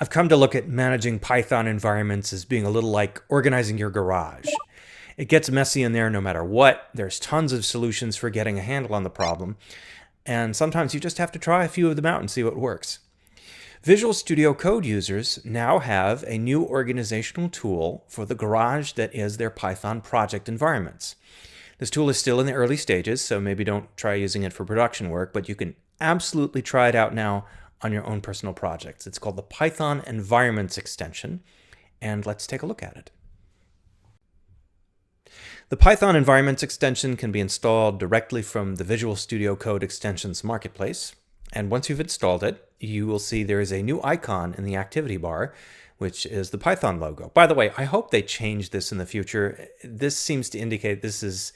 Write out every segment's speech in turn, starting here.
I've come to look at managing Python environments as being a little like organizing your garage. It gets messy in there no matter what. There's tons of solutions for getting a handle on the problem. And sometimes you just have to try a few of them out and see what works. Visual Studio Code users now have a new organizational tool for the garage that is their Python project environments. This tool is still in the early stages, so maybe don't try using it for production work, but you can absolutely try it out now on your own personal projects. It's called the Python Environments extension, and let's take a look at it. The Python Environments extension can be installed directly from the Visual Studio Code Extensions Marketplace. And once you've installed it, you will see there is a new icon in the activity bar, which is the Python logo. By the way, I hope they change this in the future. This seems to indicate this is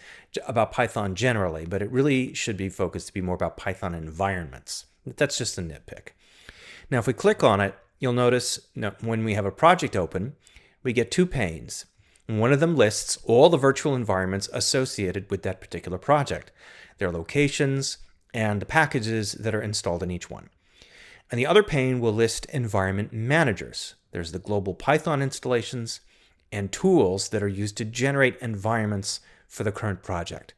about Python generally, but it really should be focused to be more about Python environments. That's just a nitpick. Now, if we click on it, you'll notice when we have a project open, we get two panes. One of them lists all the virtual environments associated with that particular project, their locations, and the packages that are installed in each one. And the other pane will list environment managers. There's the global Python installations and tools that are used to generate environments for the current project.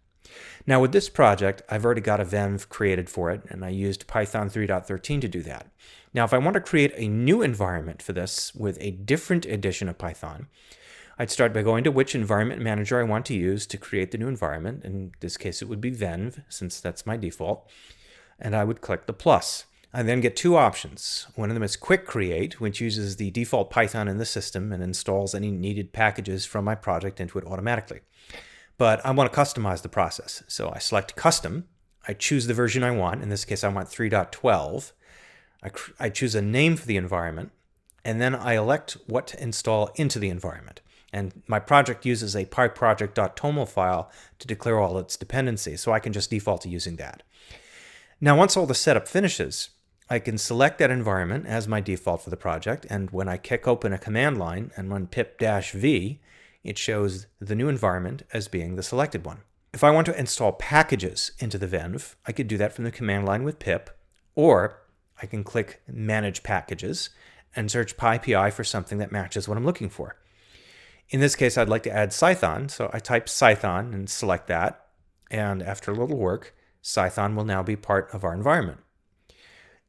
Now with this project, I've already got a venv created for it, and I used Python 3.13 to do that. Now if I want to create a new environment for this with a different edition of Python, I'd start by going to which environment manager I want to use to create the new environment. In this case, it would be venv, since that's my default. And I would click the plus. I then get two options. One of them is Quick Create, which uses the default Python in the system and installs any needed packages from my project into it automatically. But I want to customize the process. So I select Custom. I choose the version I want. In this case, I want 3.12. I choose a name for the environment, and then I elect what to install into the environment. And my project uses a pyproject.toml file to declare all its dependencies, so I can just default to using that. Now, once all the setup finishes, I can select that environment as my default for the project, and when I kick open a command line and run pip-v, it shows the new environment as being the selected one. If I want to install packages into the venv, I could do that from the command line with pip, or I can click Manage Packages and search PyPI for something that matches what I'm looking for. In this case, I'd like to add Cython, so I type Cython and select that, and after a little work, Cython will now be part of our environment.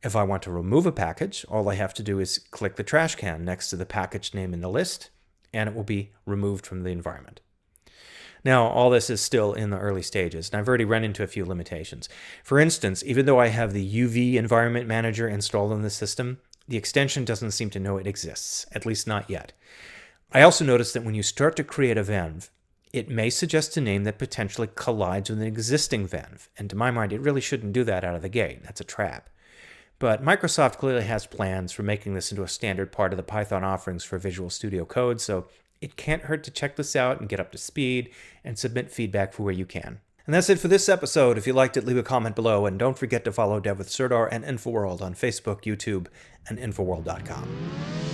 If I want to remove a package, all I have to do is click the trash can next to the package name in the list, and it will be removed from the environment. Now, all this is still in the early stages, and I've already run into a few limitations. For instance, even though I have the UV Environment Manager installed in the system, the extension doesn't seem to know it exists, at least not yet. I also noticed that when you start to create a venv, it may suggest a name that potentially collides with an existing venv, and to my mind, it really shouldn't do that out of the gate. That's a trap. But Microsoft clearly has plans for making this into a standard part of the Python offerings for Visual Studio Code, so it can't hurt to check this out and get up to speed and submit feedback for where you can. And that's it for this episode. If you liked it, leave a comment below, and don't forget to follow Dev with Serdar and InfoWorld on Facebook, YouTube, and InfoWorld.com.